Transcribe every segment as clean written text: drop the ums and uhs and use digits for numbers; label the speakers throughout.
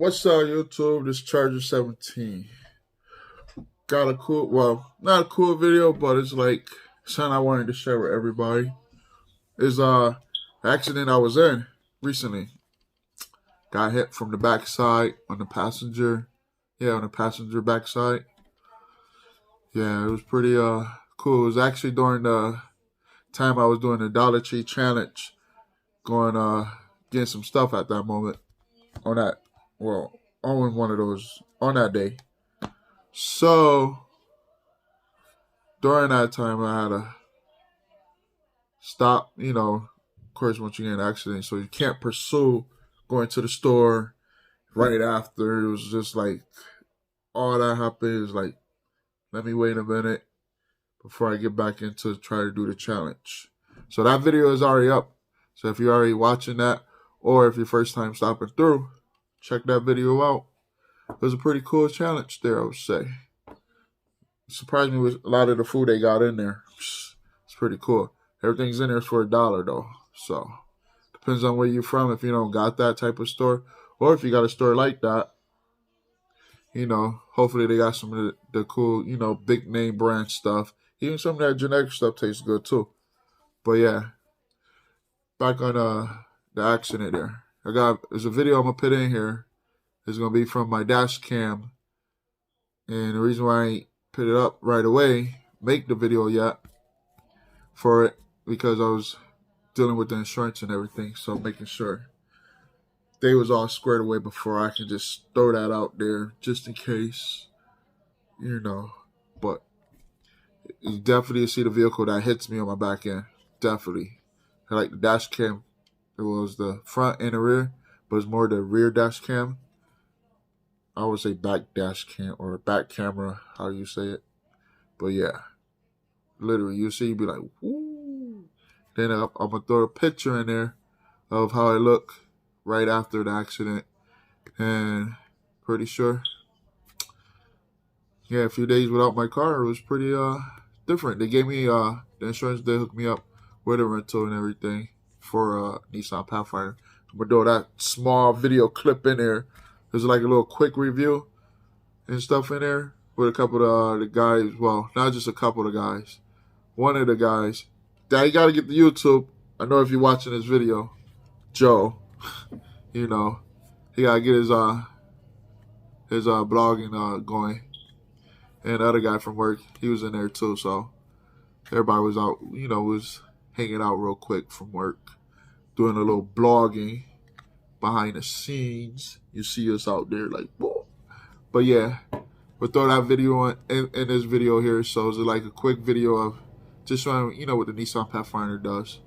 Speaker 1: What's up, YouTube? This Charger 17. Got a cool, well, not a cool video, but it's like something I wanted to share with everybody. Is accident I was in recently. Got hit from the backside on the passenger. Yeah, on the passenger backside. Yeah, it was pretty cool. It was actually during the time I was doing the Dollar Tree challenge, going getting some stuff at that moment on that. Well, on one of those on that day. So during that time, I had to stop. Of course, once you get in an accident, so you can't pursue going to the store right after. It was just like all that happened is like, let me wait a minute before I get back into try to do the challenge. So that video is already up. So if you're already watching that, or if your first time stopping through, check that video out. It was a pretty cool challenge there, I would say. It surprised me with a lot of the food they got in there. It's pretty cool. Everything's in there for $1 though. So depends on where you're from. If you don't got that type of store, or if you got a store like that, hopefully they got some of the cool, big name brand stuff. Even some of that generic stuff tastes good too. But yeah, back on the accident there. There's a video I'm gonna put in here. It's gonna be from my dash cam, and the reason why I ain't put it up right away, make the video yet for it, because I was dealing with the insurance and everything, so making sure they was all squared away before I can just throw that out there just in case, But you definitely see the vehicle that hits me on my back end. Definitely. I like the dash cam. It was the front and the rear, but it's more the rear dash cam. I would say back dash cam or back camera, how you say it. But yeah, literally, you see, you be like, woo. Then I'm going to throw a picture in there of how I look right after the accident. And pretty sure, yeah, a few days without my car, it was pretty different. They gave me, the insurance, they hooked me up with a rental and everything for Nissan Pathfinder. I'm going to throw that small video clip in there. There's like a little quick review and stuff in there with a couple of the guys. Well, not just a couple of guys. One of the guys. Dad, you got to get the YouTube. I know if you're watching this video, Joe, he got to get his blogging going. And the other guy from work, he was in there too. So everybody was out, was hanging out real quick from work, doing a little blogging behind the scenes. You see us out there like, whoa. But yeah, we'll throw that video in this video here. So it's like a quick video of just showing, what the Nissan Pathfinder does.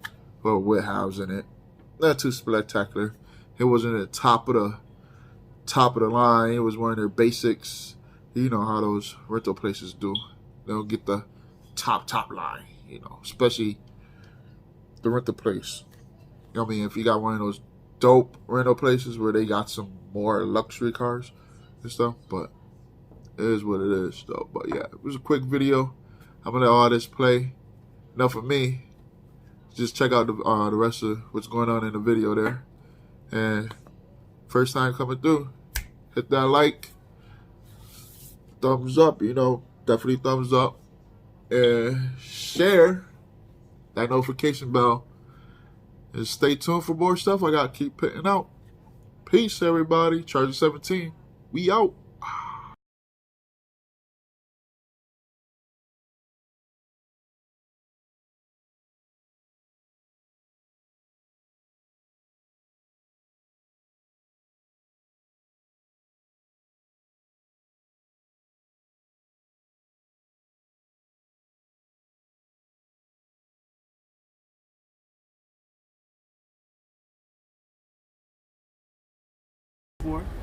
Speaker 1: Well, with housing it. Not too spectacular. It wasn't at the top of the line. It was one of their basics. You know how those rental places do. They don't get the top line, especially the rental place. If you got one of those dope rental places where they got some more luxury cars and stuff, but it is what it is though. But yeah, it was a quick video. I'm gonna let all this play. Enough of me. Just check out the rest of what's going on in the video there. And first time coming through, hit that like, thumbs up, definitely thumbs up, and share that notification bell. And stay tuned for more stuff I got to keep putting out. Peace, everybody. Charger 17. We out.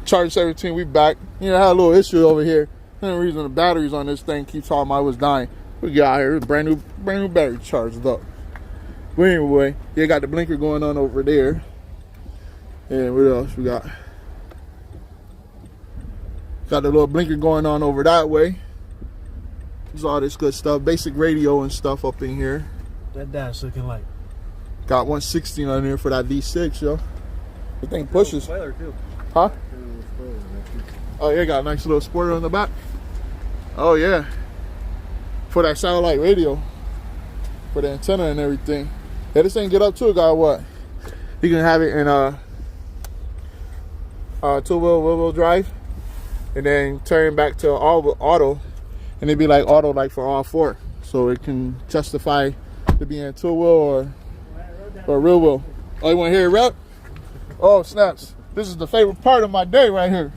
Speaker 1: Charger 17, we back. I had a little issue over here. The reason the batteries on this thing keeps talking about it was dying. We got here, brand new battery charged up. But anyway, you got the blinker going on over there. And what else we got? Got the little blinker going on over that way. There's all this good stuff. Basic radio and stuff up in here.
Speaker 2: That dash looking like.
Speaker 1: Got 160 on there for that D6, yo. The thing pushes.
Speaker 2: Spoiler too.
Speaker 1: Huh? Oh yeah, got a nice little spoiler on the back. Oh yeah, for that satellite radio, for the antenna and everything. Yeah, this thing get up too. Got what? You can have it in two-wheel drive, and then turn back to all auto, and it'd be like auto like for all four, so it can justify to be in two-wheel or real wheel. Oh, you want to hear it rap? Oh snaps! This is the favorite part of my day right here.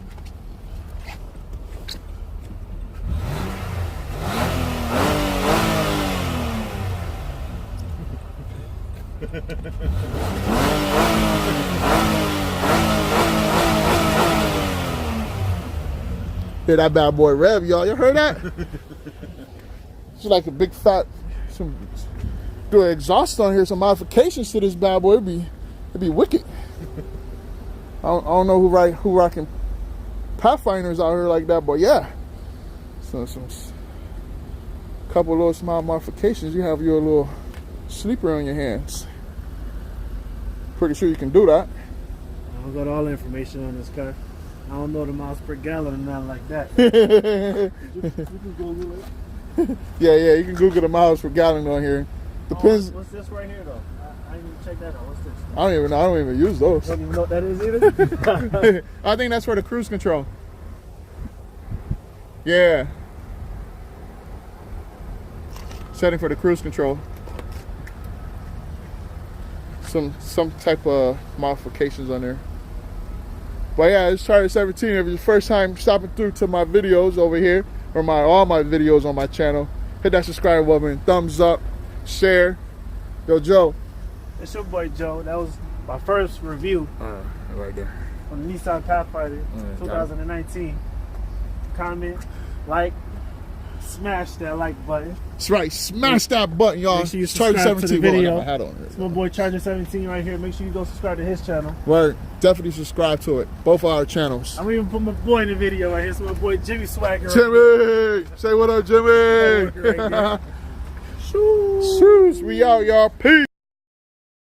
Speaker 1: Hear that bad boy rev, y'all. You heard that? It's like a big fat, do an exhaust on here, some modifications to this bad boy. It'd be wicked. I don't know who rocking Pathfinders out here like that, but yeah. So some couple little small modifications. You have your little sleeper on your hands. Pretty sure you can do that.
Speaker 2: I don't got all the information on this car. I don't know the miles per gallon and nothing like that. you can Google it.
Speaker 1: Yeah, you can Google the miles per gallon on here. Depends.
Speaker 2: What's this right here though? I didn't even check that out. What's this?
Speaker 1: I don't even know. I don't even use those.
Speaker 2: I don't even know what that is either.
Speaker 1: I think that's for the cruise control. Yeah. Setting for the cruise control. Some type of modifications on there. But yeah, it's Charlie 17. If it's your first time stopping through to my videos over here, or all my videos on my channel, hit that subscribe button, thumbs up, share. Yo, Joe.
Speaker 2: It's your boy Joe. That was my first review
Speaker 1: right there
Speaker 2: on the Nissan Pathfinder 2019. Comment, like, smash that like button.
Speaker 1: That's right. Smash that button, y'all.
Speaker 2: Make sure you
Speaker 1: Charlie
Speaker 2: subscribe to the
Speaker 1: 17.
Speaker 2: video.
Speaker 1: I got my hat on here.
Speaker 2: It's my boy Charger 17 right here. Make sure you go subscribe to his channel.
Speaker 1: Well, definitely subscribe to it. Both of our channels.
Speaker 2: I'm even put my boy in the video right here. So my boy Jimmy Swagger.
Speaker 1: Jimmy! Say what up, Jimmy!
Speaker 2: Right
Speaker 1: Shoes. We out, y'all. Peace.